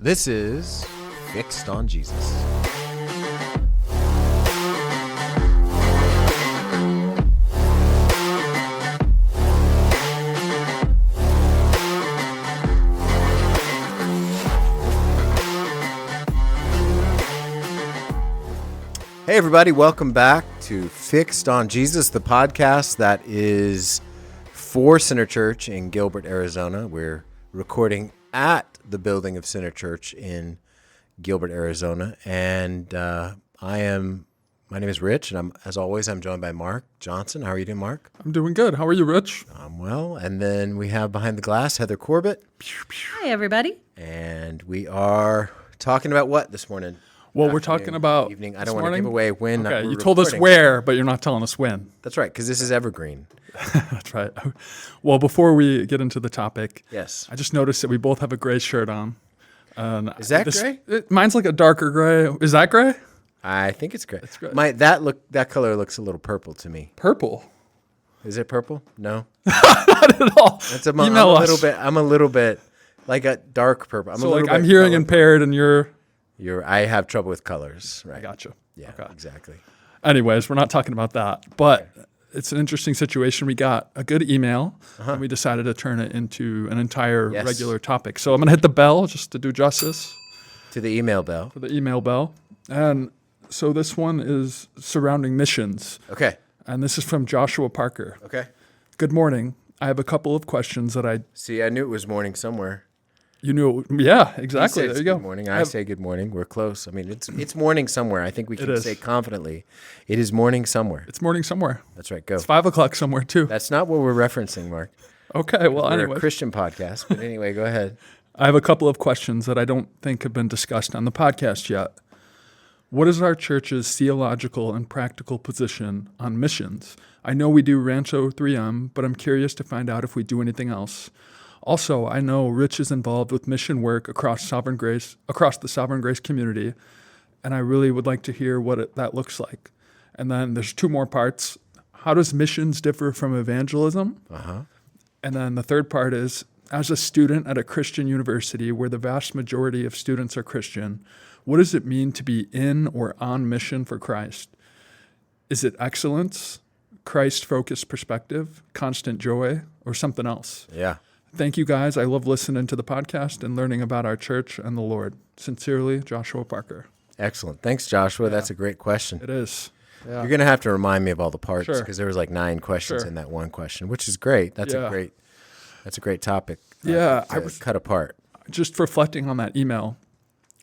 This is Fixed on Jesus. Hey everybody, welcome back to Fixed on Jesus, the podcast that is for CenterChurch in Gilbert, Arizona. We're recording at the building of CenterChurch in Gilbert, Arizona, and my name is Rich, and as always, I'm joined by Mark Johnson. How are you doing, Mark? I'm doing good. How are you, Rich? I'm well, and then we have behind the glass Heather Corbett. Hi, everybody. And we are talking about what this morning? Well, we're talking about evening. I don't want to give away when. Okay, we're you told us recording. where, but you're not telling us when. That's right, because this is evergreen. That's right. Well, before we get into the topic, Yes. I just noticed that we both have a gray shirt on. Is that gray? Mine's like a darker gray. Is that gray? I think it's gray. It's gray. That color looks a little purple to me. Purple. Is it purple? No. Not at all. I'm a little bit like a dark purple. So like I'm hearing impaired, and you're. I have trouble with colors. Right. I gotcha. Yeah. Okay. Exactly. Anyways, we're not talking about that, but it's an interesting situation. We got a good email, and we decided to turn it into an entire regular topic. So I'm going to hit the bell just to do justice. To the email bell. To the email bell. And so this one is surrounding missions. Okay. And this is from Joshua Parker. Okay. Good morning. I have a couple of questions that I... See, I knew it was morning somewhere. You knew... Yeah, exactly. There you go. Good morning. I say good morning. We're close. I mean, it's morning somewhere. I think we can say confidently, it is morning somewhere. It's morning somewhere. That's right. Go. It's 5 o'clock somewhere, too. That's not what we're referencing, Mark. Okay, well, We're anyway. a Christian podcast. But anyway, go ahead. I have a couple of questions that I don't think have been discussed on the podcast yet. What is our church's theological and practical position on missions? I know we do Rancho 3M, but I'm curious to find out if we do anything else. Also, I know Rich is involved with mission work across the Sovereign Grace community, and I really would like to hear what that looks like. And then there's two more parts. How does missions differ from evangelism? And then the third part is, as a student at a Christian university where the vast majority of students are Christian, what does it mean to be in or on mission for Christ? Is it excellence, Christ-focused perspective, constant joy, or something else? Yeah. Thank you, guys. I love listening to the podcast and learning about our church and the Lord. Sincerely, Joshua Parker. Excellent. Thanks, Joshua. That's a great question. It is. Yeah. You're going to have to remind me of all the parts because there was like 9 questions Sure. in that one question, which is great. That's a great topic. I was cut apart. Just reflecting on that email,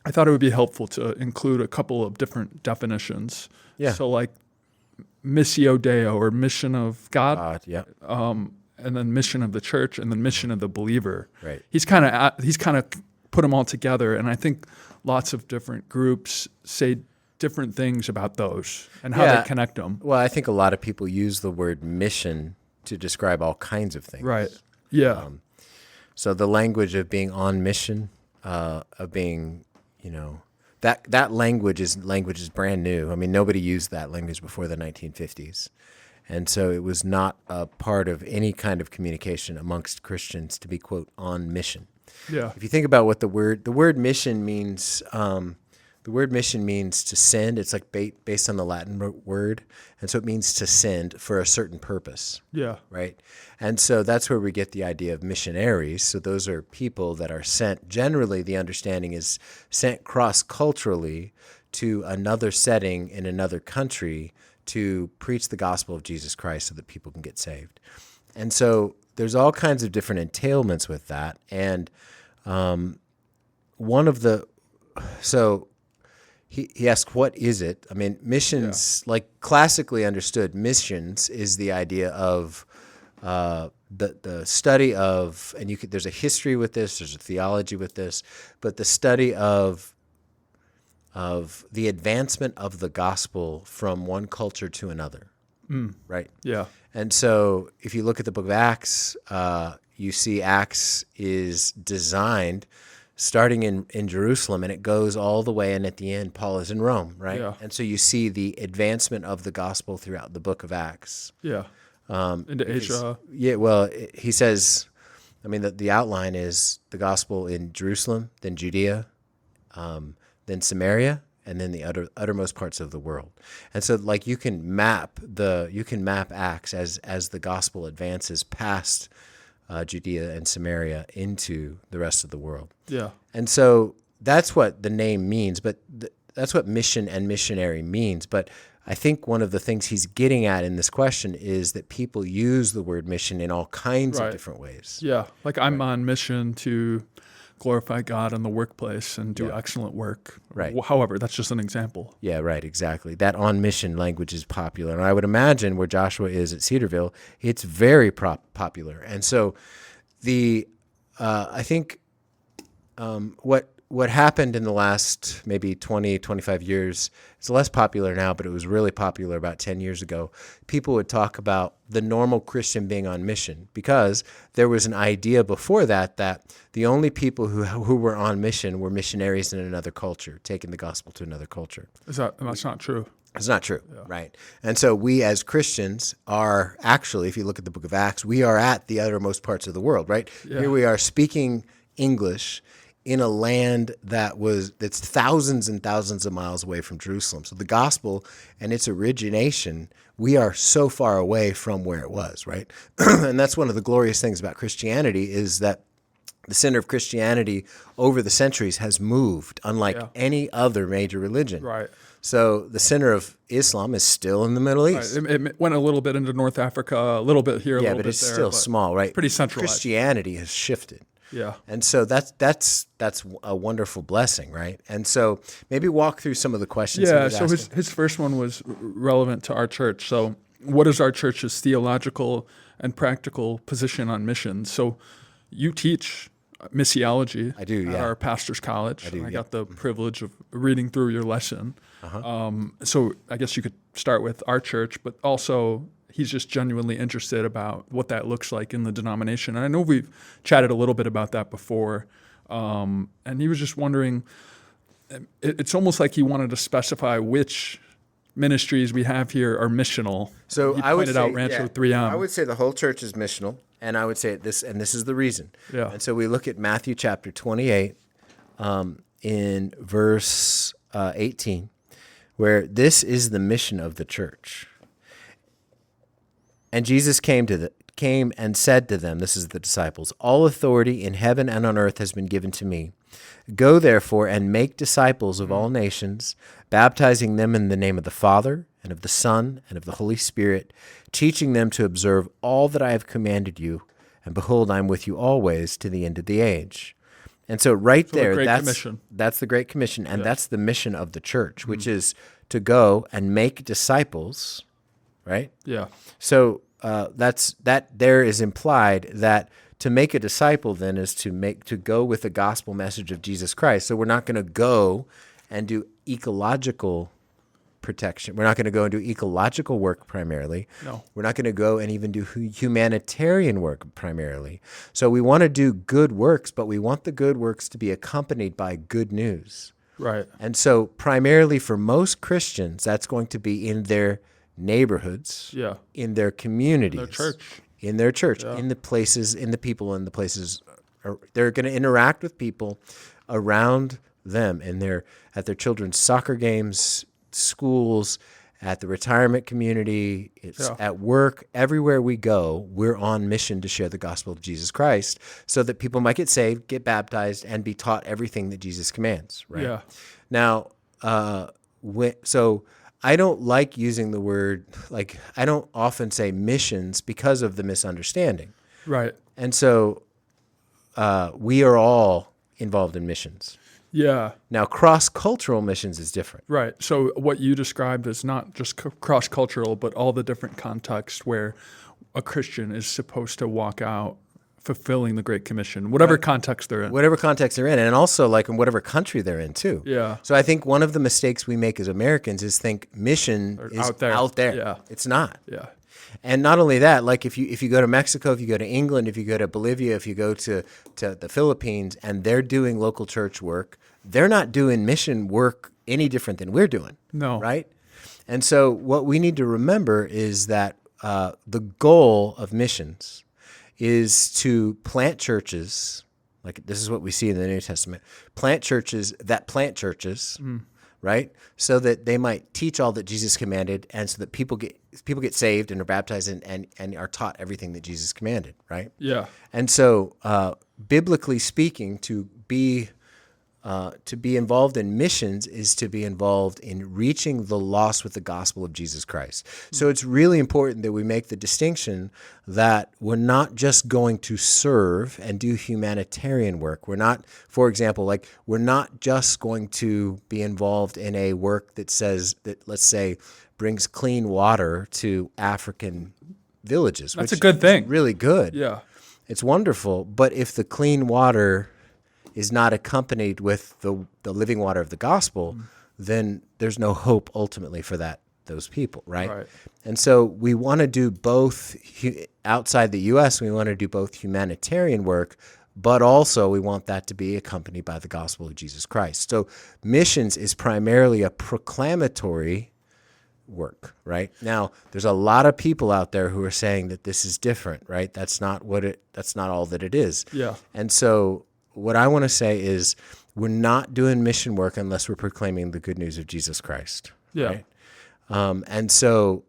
I thought it would be helpful to include a couple of different definitions. Yeah. So like missio Deo, or mission of God. Yeah. And then mission of the church, and then mission of the believer. Right. He's kind of put them all together, and I think lots of different groups say different things about those and how they connect them. Well, I think a lot of people use the word mission to describe all kinds of things. Right. Yeah. So the language of being on mission, of being, that language is brand new. I mean, nobody used that language before the 1950s. And so it was not a part of any kind of communication amongst Christians to be, quote, on mission. Yeah. If you think about what the word mission means, the word mission means to send. It's like based on the Latin word. And so it means to send for a certain purpose. Yeah. Right? And so that's where we get the idea of missionaries. So those are people that are sent. Generally, the understanding is sent cross-culturally to another setting in another country to preach the gospel of Jesus Christ so that people can get saved. And so there's all kinds of different entailments with that. And he asked, what is it? I mean, missions, like classically understood, missions is the idea of the study of, and there's a history with this, there's a theology with this, but the study of the advancement of the gospel from one culture to another, right? Yeah. And so if you look at the book of Acts, you see Acts is designed starting in Jerusalem, and it goes all the way, and at the end, Paul is in Rome, right? Yeah. And so you see the advancement of the gospel throughout the book of Acts. Yeah. Into Asia. Yeah, well, he says, I mean, the outline is the gospel in Jerusalem, then Judea, then Samaria, and then the uttermost parts of the world. And so, like, you can map Acts as the gospel advances past Judea and Samaria into the rest of the world. Yeah. And so that's what the name means, but that's what mission and missionary means. But I think one of the things he's getting at in this question is that people use the word mission in all kinds of different ways. Yeah, like I'm on mission to glorify God in the workplace and do excellent work. Right. However, that's just an example. Yeah, right, exactly. That on mission language is popular. And I would imagine where Joshua is at Cedarville, it's very popular. And so I think what happened in the last maybe 20, 25 years, it's less popular now, but it was really popular about 10 years ago. People would talk about the normal Christian being on mission because there was an idea before that the only people who were on mission were missionaries in another culture, taking the gospel to another culture. That's not true. It's not true, right? And so we as Christians are actually, if you look at the book of Acts, we are at the uttermost parts of the world, right? Yeah. Here we are speaking English in a land that's thousands and thousands of miles away from Jerusalem. So the gospel and its origination, we are so far away from where it was, right? And that's one of the glorious things about Christianity is that the center of Christianity over the centuries has moved, unlike any other major religion. Right. So the center of Islam is still in the Middle East. Right. It went a little bit into North Africa, a little bit here, a little bit there. Yeah, but it's still small, right? Pretty centralized. Christianity has shifted. Yeah. And so that's a wonderful blessing, right? And so maybe walk through some of the questions. Yeah, so his first one was relevant to our church. So what is our church's theological and practical position on missions? So you teach missiology I do, at our pastor's college. I got the privilege of reading through your lesson. Uh-huh. So I guess you could start with our church, but also he's just genuinely interested about what that looks like in the denomination. And I know we've chatted a little bit about that before. And he was just wondering, it's almost like he wanted to specify which ministries we have here are missional. So he I would pointed say, out Rancho 3M. I would say the whole church is missional, and I would say this is the reason. Yeah. And so we look at Matthew chapter 28 in verse 18, where this is the mission of the church. And Jesus came and said to them, this is the disciples, all authority in heaven and on earth has been given to me. Go therefore and make disciples of all nations, baptizing them in the name of the Father and of the Son and of the Holy Spirit, teaching them to observe all that I have commanded you. And behold, I am with you always to the end of the age. And so there, that's the Great Commission, and that's the mission of the church, which is to go and make disciples, right? Yeah. So that there is implied that to make a disciple then is to go with the gospel message of Jesus Christ. So we're not going to go and do ecological protection. We're not going to go and do ecological work primarily. No. We're not going to go and even do humanitarian work primarily. So we want to do good works, but we want the good works to be accompanied by good news. Right. And so primarily for most Christians, that's going to be in their neighborhoods, in their communities, in their church, in the places, in the people, in the places. They're going to interact with people around them at their children's soccer games, schools, at the retirement community, at work. Everywhere we go, we're on mission to share the gospel of Jesus Christ so that people might get saved, get baptized, and be taught everything that Jesus commands, right? Yeah. Now, so I don't like using the word, I don't often say missions because of the misunderstanding. Right. And so we are all involved in missions. Yeah. Now, cross-cultural missions is different. Right. So what you described is not just cross-cultural, but all the different contexts where a Christian is supposed to walk out fulfilling the Great Commission, whatever context they're in. Whatever context they're in, and also in whatever country they're in, too. Yeah. So I think one of the mistakes we make as Americans is think mission is out there. Yeah. It's not. Yeah. And not only that, if you go to Mexico, if you go to England, if you go to Bolivia, if you go to the Philippines, and they're doing local church work, they're not doing mission work any different than we're doing. No. Right? And so what we need to remember is that the goal of missions is to plant churches Like this is what we see in the New Testament. Plant churches, right? So that they might teach all that Jesus commanded, and so that people get saved and are baptized and are taught everything that Jesus commanded, right? Yeah. And so, biblically speaking, to be involved in missions is to be involved in reaching the lost with the gospel of Jesus Christ. So it's really important that we make the distinction that we're not just going to serve and do humanitarian work. We're not, for example, like we're not just going to be involved in a work that says that, let's say, brings clean water to African villages. That's a good thing. Really good. Yeah. It's wonderful. But if the clean water is not accompanied with the living water of the gospel, then there's no hope ultimately for those people, right? And so we want to do both outside the U.S. We want to do both humanitarian work, but also we want that to be accompanied by the gospel of Jesus Christ. So missions is primarily a proclamatory work, right? Now, there's a lot of people out there who are saying that this is different, right? That's not all that it is. Yeah. And so what I want to say is we're not doing mission work unless we're proclaiming the good news of Jesus Christ. Yeah. Right? And so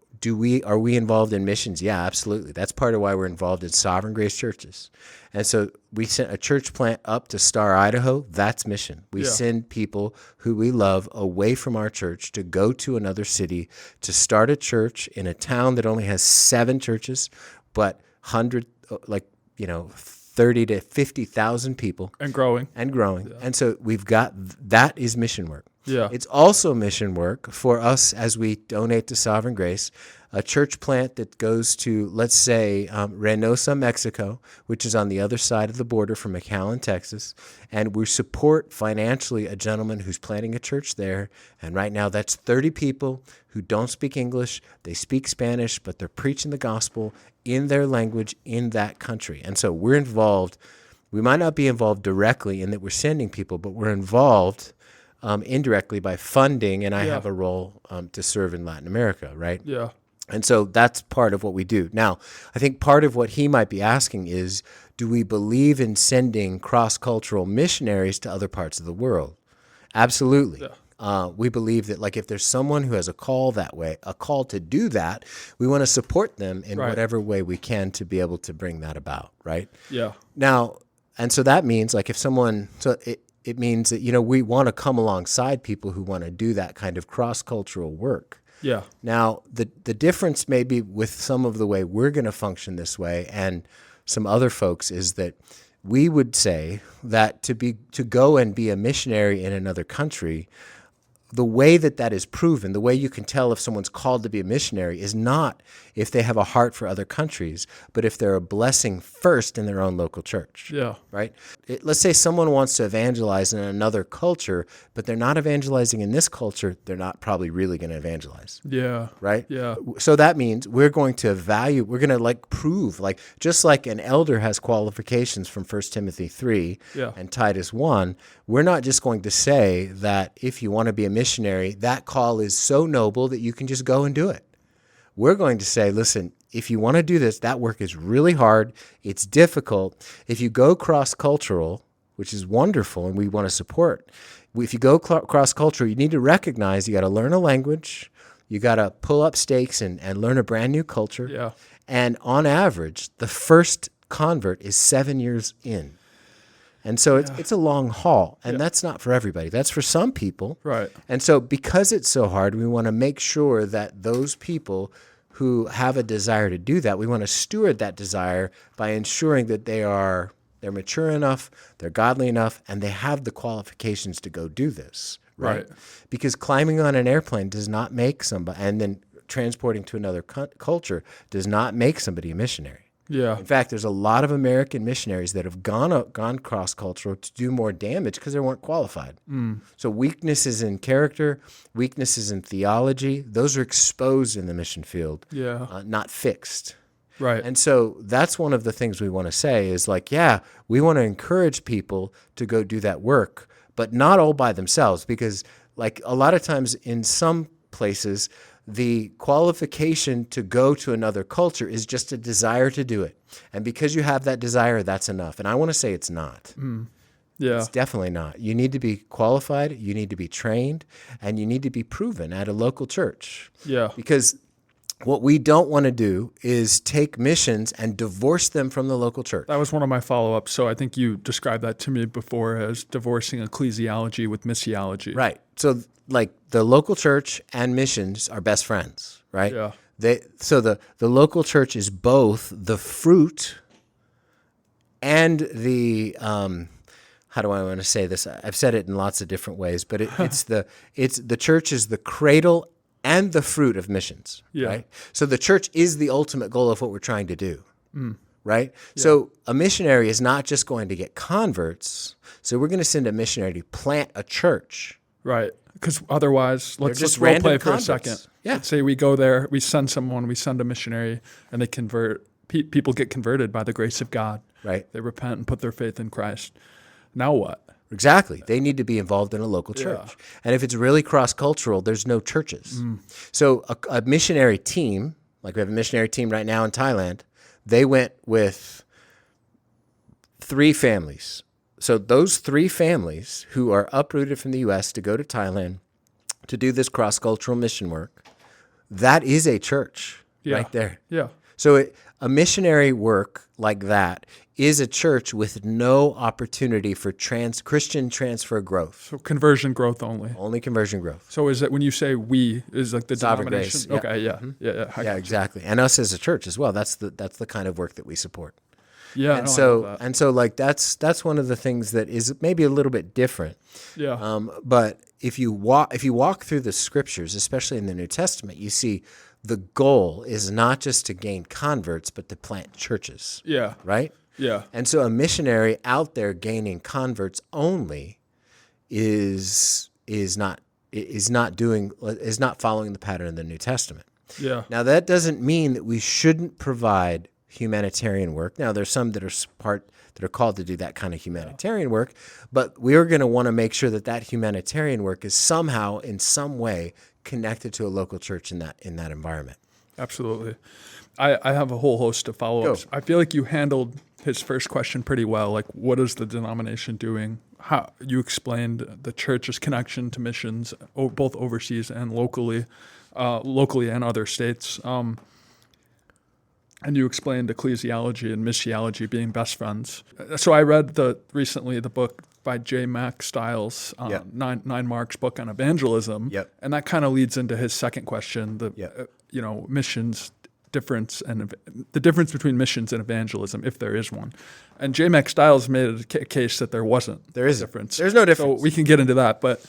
are we involved in missions? Yeah, absolutely. That's part of why we're involved in Sovereign Grace churches. And so we sent a church plant up to Star, Idaho. That's mission. We send people who we love away from our church to go to another city to start a church in a town that only has 7 churches, but 30 to 50,000 people. And growing. Yeah. And so that is mission work. Yeah. It's also mission work for us as we donate to Sovereign Grace, a church plant that goes to, let's say, Reynosa, Mexico, which is on the other side of the border from McAllen, Texas. And we support financially a gentleman who's planting a church there. And right now that's 30 people who don't speak English. They speak Spanish, but they're preaching the gospel in their language in that country. And so we're involved. We might not be involved directly in that we're sending people, but we're involved indirectly by funding, and I have a role to serve in Latin America, right? Yeah. And so that's part of what we do. Now, I think part of what he might be asking is, do we believe in sending cross-cultural missionaries to other parts of the world? Absolutely. Yeah. We believe that, like, if there's someone who has a call to do that, we want to support them in whatever way we can to be able to bring that about, right? Yeah. Now, and so that means, like, it means that, we want to come alongside people who want to do that kind of cross-cultural work. Yeah. Now, the difference maybe with some of the way we're going to function this way and some other folks is that we would say that to go and be a missionary in another country, the way that is proven, the way you can tell if someone's called to be a missionary is not if they have a heart for other countries, but if they're a blessing first in their own local church. Yeah. Right? Let's say someone wants to evangelize in another culture, but they're not evangelizing in this culture, they're not probably really going to evangelize. Yeah. Right? Yeah. So that means we're going to prove, just like an elder has qualifications from 1 Timothy 3 and Titus 1, we're not just going to say that if you want to be a missionary, that call is so noble that you can just go and do it. We're going to say, listen, if you want to do this, that work is really hard. It's difficult. If you go cross-cultural, which is wonderful and we want to support, if you go cross-cultural, you need to recognize you got to learn a language. You got to pull up stakes and learn a brand new culture. Yeah. And on average, the first convert is 7 years in. And so it's a long haul, and that's not for everybody. That's for some people. Right. And so because it's so hard, we want to make sure that those people who have a desire to do that, we want to steward that desire by ensuring that they're mature enough, they're godly enough, and they have the qualifications to go do this. Right. Because climbing on an airplane does not make somebody, and then transporting to another culture does not make somebody a missionary. Yeah. In fact, there's a lot of American missionaries that have gone cross-cultural to do more damage because they weren't qualified. So weaknesses in character, weaknesses in theology, those are exposed in the mission field, not fixed. Right. And so that's one of the things we want to say is we want to encourage people to go do that work, but not all by themselves, because a lot of times in some places, the qualification to go to another culture is just a desire to do it. And because you have that desire, that's enough. And I want to say it's not. Yeah. It's definitely not. You need to be qualified, you need to be trained, and you need to be proven at a local church. Yeah. Because what we don't want to do is take missions and divorce them from the local church. That was one of my follow-ups. So I think you described that to me before as divorcing ecclesiology with missiology. Right. So like the local church and missions are best friends, right? Yeah. So the local church is both the fruit and the how do I want to say this? I've said it in lots of different ways, but it's the church is the cradle and the fruit of missions, right? So the church is the ultimate goal of what we're trying to do, right? Yeah. So a missionary is not just going to get converts. So we're going to send a missionary to plant a church. Right. Because otherwise, let's role random play for converts. a second. Yeah. Let's say we go there, we send a missionary, and they convert. People get converted by the grace of God. Right. They repent and put their faith in Christ. Now what? Exactly. They need to be involved in a local church. Yeah. And if it's really cross-cultural, there's no churches. So a missionary team, like we have a missionary team right now in Thailand, they went with 3 families. So those 3 families who are uprooted from the U.S. to go to Thailand to do this cross-cultural mission work, that is a church right there. Yeah. So a missionary work like that is a church with no opportunity for Christian transfer growth. So conversion growth only. Only conversion growth. So is it when you say we, is like the Sovereign denomination? grace, yeah. Okay, yeah. Yeah, exactly. And us as a church as well. That's the kind of work that we support. Yeah. And so like that's one of the things that is maybe a little bit different. Yeah. But if you walk through the scriptures, especially in the New Testament, you see the goal is not just to gain converts, but to plant churches. Yeah. Right? Yeah. And so a missionary out there gaining converts only is not following the pattern of the New Testament. Yeah. Now that doesn't mean that we shouldn't provide humanitarian work. Now there's some that are called to do that kind of humanitarian work, but we're going to want to make sure that humanitarian work is somehow in some way connected to a local church in that environment. Absolutely. I have a whole host of follow-ups. I feel like you handled his first question pretty well. Like, what is the denomination doing? How you explained the church's connection to missions, both overseas and locally and other states. And you explained ecclesiology and missiology being best friends. So I read recently the book by J. Mack Stiles, Nine Marks book on evangelism. Yep. And that kind of leads into his second question, missions difference and the difference between missions and evangelism, if there is one. And J. Mack Stiles made a case that there wasn't. There is a difference. There's no difference. So we can get into that. But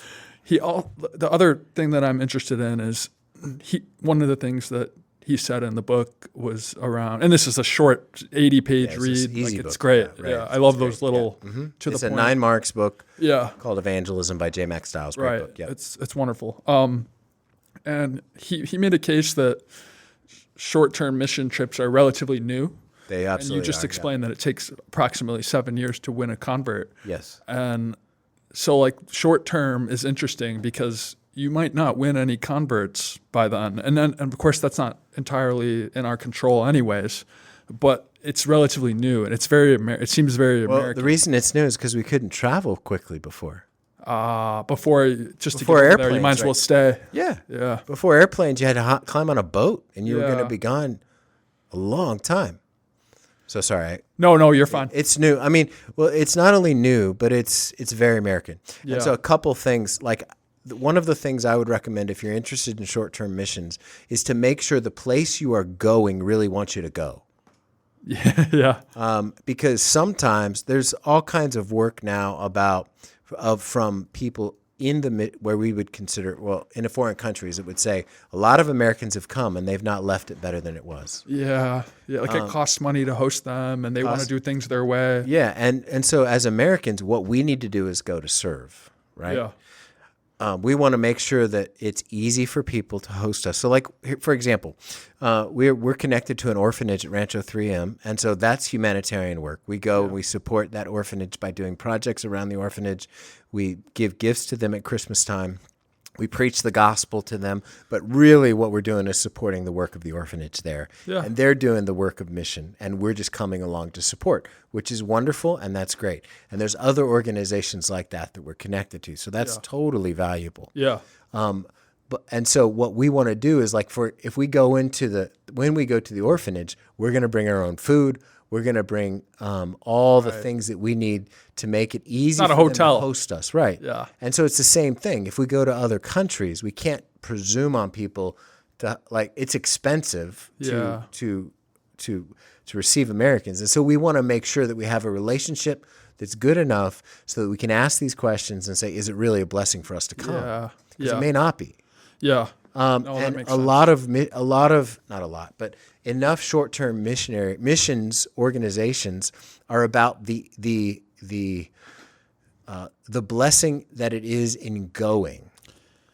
the other thing that I'm interested in is one of the things that he said in the book was around, and this is a short 80-page read. It's great. Right. Yeah, I love those little to the point. It's a 9 Marks book. Yeah. Called Evangelism by J. Mack Stiles. Great book. Yeah. It's wonderful. And he made a case that short-term mission trips are relatively new. They absolutely And you just explained that it takes approximately 7 years to win a convert. Yes. And so like short-term is interesting because you might not win any converts by then. And of course that's not entirely in our control anyways, but it's relatively new and it seems very American. The reason it's new is because we couldn't travel quickly before. Before airplanes, there, you might as well stay. Yeah. Yeah. Before airplanes, you had to climb on a boat and you were going to be gone a long time. So sorry. No, you're fine. It's new. I mean, well, it's not only new, but it's very American. Yeah. And so a couple things, like one of the things I would recommend if you're interested in short-term missions is to make sure the place you are going really wants you to go. Yeah. Because sometimes there's all kinds of work now from people where we would consider, in foreign countries, it would say a lot of Americans have come and they've not left it better than it was. Yeah. Like it costs money to host them and they want to do things their way. Yeah. And so as Americans, what we need to do is go to serve, right? Yeah. We want to make sure that it's easy for people to host us. So like, for example, we're connected to an orphanage at Rancho 3M, and so that's humanitarian work. We go and we support that orphanage by doing projects around the orphanage. We give gifts to them at Christmas time. We preach the gospel to them, but really what we're doing is supporting the work of the orphanage there. Yeah. And they're doing the work of mission, and we're just coming along to support, which is wonderful, and that's great. And there's other organizations like that we're connected to, so that's totally valuable. Yeah. And so what we want to do is when we go to the orphanage, we're going to bring our own food. We're going to bring all the things that we need to make it easy Not a for them hotel. to host us. Right. Yeah. And so it's the same thing. If we go to other countries, we can't presume on people to it's expensive to receive Americans. And so we want to make sure that we have a relationship that's good enough so that we can ask these questions and say, is it really a blessing for us to come? Yeah. Because it may not be. Yeah. And that makes a sense. lot of not a lot, but enough short-term missions organizations are about the blessing that it is in going,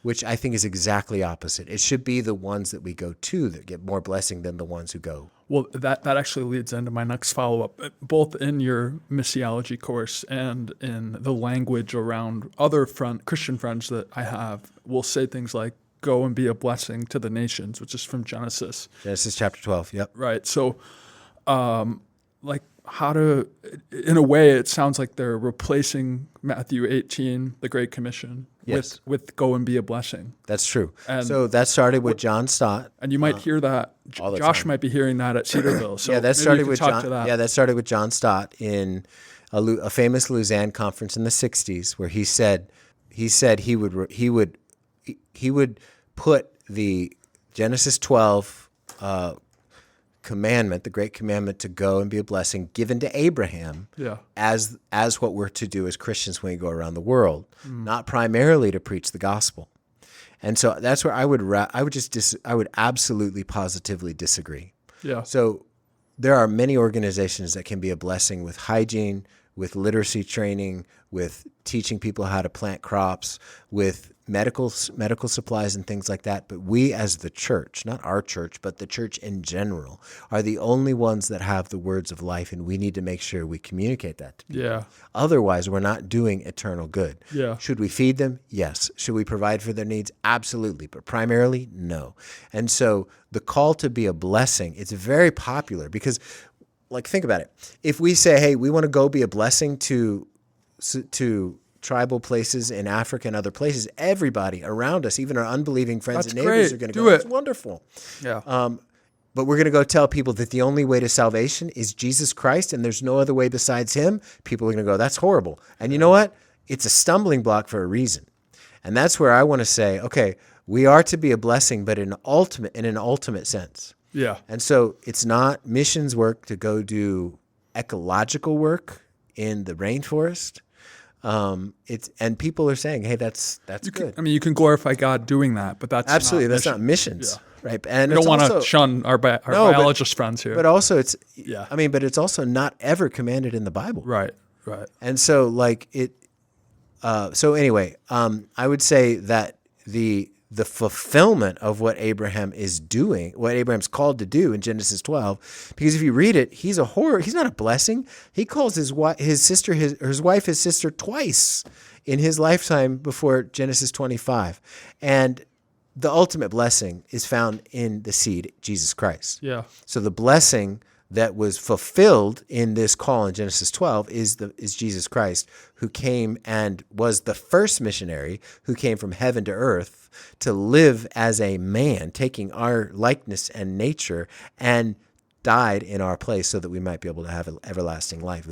which I think is exactly opposite. It should be the ones that we go to that get more blessing than the ones who go. Well, that actually leads into my next follow-up. Both in your missiology course and in the language around other Christian friends that I have will say things like, go and be a blessing to the nations, which is from Genesis. Genesis chapter 12, yep. Right. So, in a way, it sounds like they're replacing Matthew 18, the Great Commission, with go and be a blessing. That's true. And so that started with John Stott. And you might hear that. Josh might be hearing that at Cedarville. So that started with John. that started with John Stott in a famous Lausanne conference in the 60s, where he said he would put the Genesis 12 commandment, the great commandment to go and be a blessing, given to Abraham as what we're to do as Christians when we go around the world, not primarily to preach the gospel. And so that's where I would absolutely positively disagree. Yeah. So there are many organizations that can be a blessing with hygiene, with literacy training, with teaching people how to plant crops, with medical supplies and things like that. But we as the church, not our church, but the church in general, are the only ones that have the words of life, and we need to make sure we communicate that to people. Yeah. Otherwise, we're not doing eternal good. Yeah. Should we feed them? Yes. Should we provide for their needs? Absolutely. But primarily, no. And so the call to be a blessing, it's very popular because, think about it. If we say, hey, we want to go be a blessing to tribal places in Africa and other places, everybody around us, even our unbelieving friends and neighbors, are going to go, that's wonderful. Yeah. But we're going to go tell people that the only way to salvation is Jesus Christ and there's no other way besides him. People are going to go, that's horrible. And you know what? It's a stumbling block for a reason. And that's where I want to say, okay, we are to be a blessing, but in an ultimate sense. Yeah. And so it's not missions work to go do ecological work in the rainforest. And people are saying, hey, that's good. You can glorify God doing that, but that's absolutely not that's not missions, right? And we don't want to shun our biologist friends here. But also, but it's also not ever commanded in the Bible, right? And so, I would say that the fulfillment of what Abraham is doing, what Abraham's called to do in Genesis 12, because if you read it, he's not a blessing. He calls his wife his sister twice in his lifetime before Genesis 25. And the ultimate blessing is found in the seed, Jesus Christ. Yeah. So the blessing that was fulfilled in this call in Genesis 12 is Jesus Christ, who came and was the first missionary who came from heaven to earth to live as a man, taking our likeness and nature, and died in our place so that we might be able to have an everlasting life.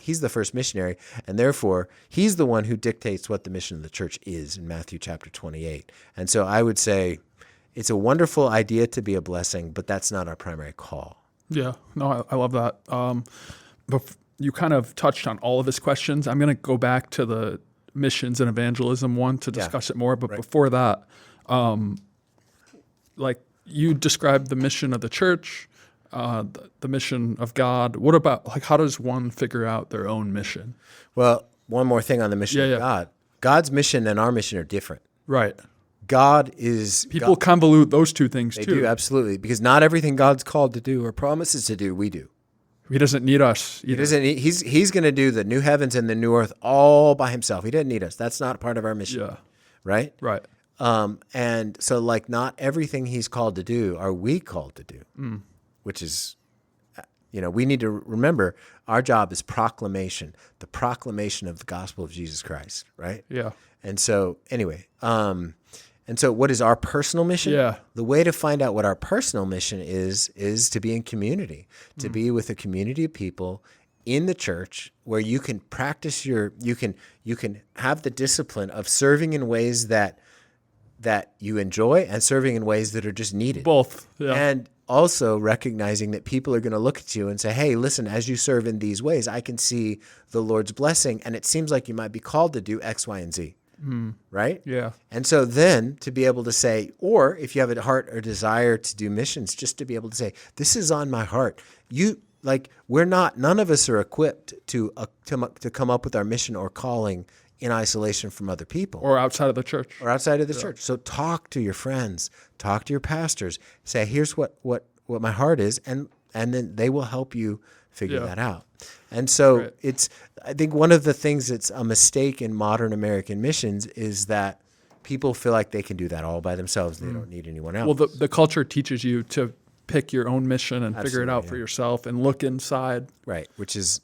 He's the first missionary, and therefore he's the one who dictates what the mission of the church is in Matthew chapter 28. And so I would say it's a wonderful idea to be a blessing, but that's not our primary call. Yeah, no, I love that. But you kind of touched on all of his questions. I'm going to go back to the missions and evangelism one to discuss it more. But before that, you described the mission of the church, the mission of God. What about, how does one figure out their own mission? Well, one more thing on the mission of God. God's mission and our mission are different. Right. People convolute those two things too. They do, absolutely, because not everything God's called to do or promises to do, we do. He doesn't need us either. He doesn't. He's going to do the new heavens and the new earth all by himself. He doesn't need us. That's not part of our mission. Yeah. Right? Right. And so, like, not everything he's called to do are we called to do, which is, we need to remember our job is proclamation, the proclamation of the gospel of Jesus Christ, right? Yeah. And so, anyway, and so what is our personal mission? Yeah. The way to find out what our personal mission is to be in community, to be with a community of people in the church where you can practice you can have the discipline of serving in ways that you enjoy and serving in ways that are just needed. Both. Yeah. And also recognizing that people are going to look at you and say, hey, listen, as you serve in these ways, I can see the Lord's blessing, and it seems like you might be called to do X, Y, and Z. Right? Yeah. And so then to be able to say, or if you have a heart or desire to do missions, just to be able to say, this is on my heart. None of us are equipped to come up with our mission or calling in isolation from other people. Or outside of the church. Church. So talk to your friends, talk to your pastors, say, here's what my heart is, and then they will help you figure that out. And so I think one of the things that's a mistake in modern American missions is that people feel like they can do that all by themselves. They don't need anyone else. Well, the culture teaches you to pick your own mission and figure it out for yourself and look inside. Right, which is.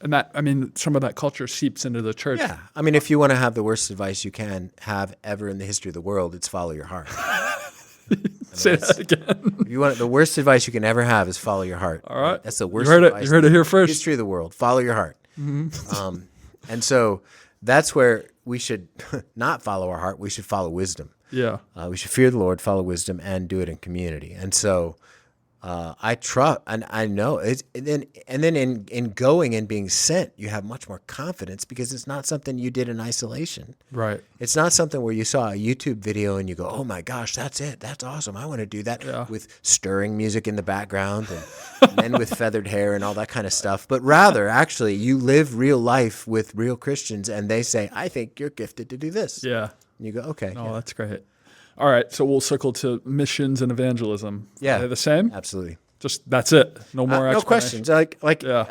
And that, some of that culture seeps into the church. Yeah. If you want to have the worst advice you can have ever in the history of the world, it's follow your heart. Say that again. If you want the worst advice you can ever have is follow your heart. All right. That's the worst advice. You heard it here first. In the history of the world. Follow your heart. Mm-hmm. And so that's where we should not follow our heart. We should follow wisdom. Yeah. We should fear the Lord, follow wisdom, and do it in community. And so I trust, and I know it's, and then in going and being sent, you have much more confidence because it's not something you did in isolation. Right. It's not something where you saw a YouTube video and you go, "Oh my gosh, that's it. That's awesome. I want to do that," with stirring music in the background and men with feathered hair and all that kind of stuff. But rather, actually, you live real life with real Christians, and they say, "I think you're gifted to do this." Yeah. And you go, "Okay." Oh, that's great. All right, so we'll circle to missions and evangelism. Yeah. Are they the same? Absolutely. Just that's it. No more no questions. Like yeah.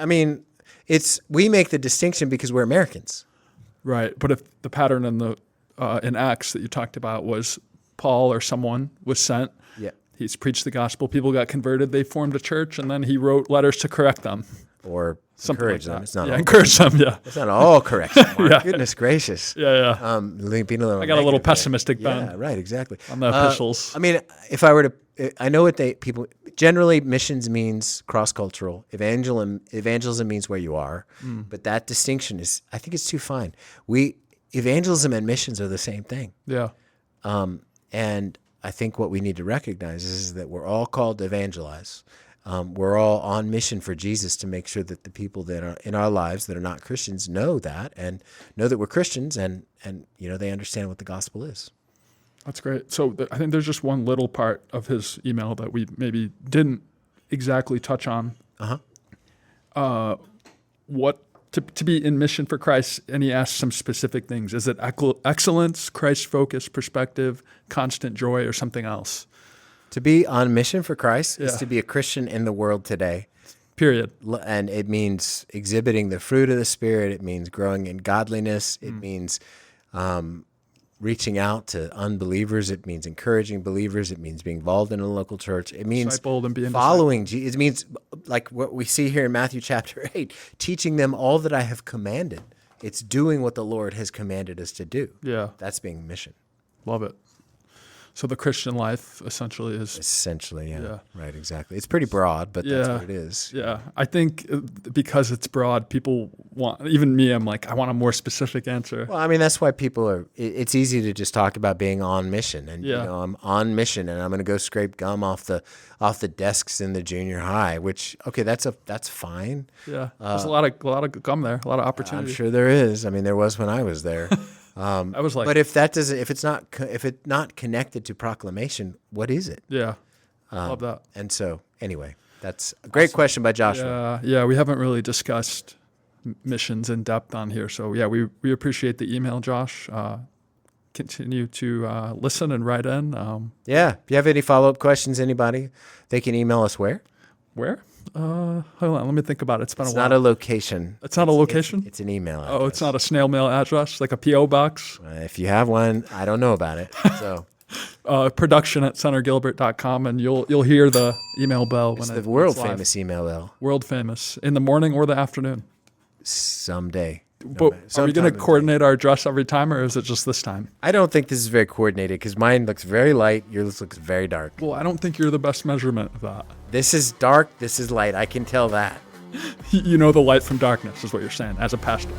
We make the distinction because we're Americans. Right. But if the pattern in the in Acts that you talked about was Paul or someone was sent, he's preached the gospel, people got converted, they formed a church, and then he wrote letters to correct them. Or something encourage like them. It's not all encourage them, It's not all correction, Mark. Goodness gracious. Yeah. Being a little I got a little pessimistic bend. Yeah, right, exactly. On the epistles. If I were to, I know what people, generally missions means cross-cultural. Evangelism means where you are. But that distinction is, I think it's too fine. Evangelism and missions are the same thing. Yeah. And I think what we need to recognize is that we're all called to evangelize. We're all on mission for Jesus to make sure that the people that are in our lives that are not Christians know that and know that we're Christians and they understand what the gospel is. That's great. So I think there's just one little part of his email that we maybe didn't exactly touch on. What to be in mission for Christ, and he asks some specific things. Is it excellence, Christ-focused perspective, constant joy, or something else? To be on mission for Christ is to be a Christian in the world today. Period. And it means exhibiting the fruit of the Spirit. It means growing in godliness. It means reaching out to unbelievers. It means encouraging believers. It means being involved in a local church. It means following Jesus. It means, like what we see here in Matthew chapter 8, teaching them all that I have commanded. It's doing what the Lord has commanded us to do. Yeah. That's being mission. Love it. So the Christian life essentially is... Essentially, yeah. Right, exactly. It's pretty broad, but that's what it is. Yeah. I think because it's broad, people want... Even me, I'm like, I want a more specific answer. Well, that's why people are... It's easy to just talk about being on mission. And, I'm on mission, and I'm going to go scrape gum off the desks in the junior high, which, okay, that's fine. Yeah. There's a lot of gum there, a lot of opportunity. I'm sure there is. There was when I was there. I was like, but if it's not connected to proclamation, what is it? Yeah, love that. And so, anyway, that's a great question by Joshua. Yeah, we haven't really discussed missions in depth on here, so yeah, we appreciate the email, Josh. Continue to listen and write in. If you have any follow-up questions, anybody, they can email us where? Where? Hold on, let me think about it. It's been It's a while. not a location. It's not a location? It's an email address. Oh, it's not a snail mail address, like a P.O. box? If you have one, I don't know about it. So Production at centergilbert.com, and you'll hear the email bell it's when the it's world live. famous email bell. World famous. In the morning or the afternoon? Someday. But are we Sometime going in to the coordinate our address every time, or is it just this time? I don't think this is very coordinated because mine looks very light. Yours looks very dark. Well, I don't think you're the best measurement of that. This is dark. This is light. I can tell that You know the light from darkness is what you're saying as a pastor.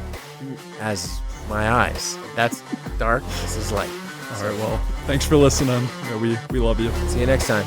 as my eyes. That's dark. This is light. All right, well, thanks for listening. Yeah, we love you. See you next time.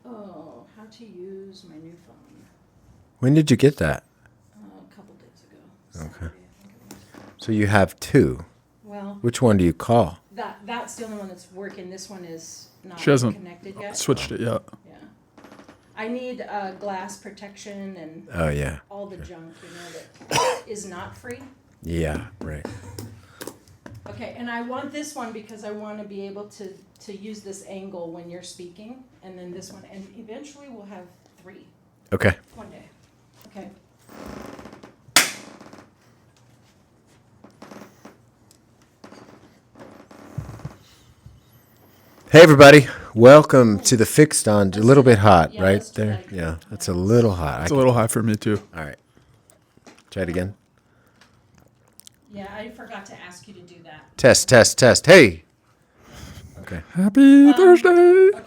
Oh, how to use my new phone. When did you get that? A couple days ago. Saturday, I think it was. So you have two. Well, Which one do you call? that's the only one that's working. This one is not She hasn't connected yet. Switched it yet. Yeah. I need glass protection and Oh, yeah. all the junk, that is not free. Yeah, right. Okay, and I want this one because I want to be able to use this angle when you're speaking, and then this one, and eventually we'll have 3 Okay. one day. Okay. Hey, everybody. Welcome to the Fixed on. A little bit hot, Yeah, right let's do there? that again. Yeah, that's a little hot. It's a little high for me, too. All right. Try it again. Yeah, I forgot to ask you to do that. Test, test, test. Hey. Okay. Happy Thursday. Okay.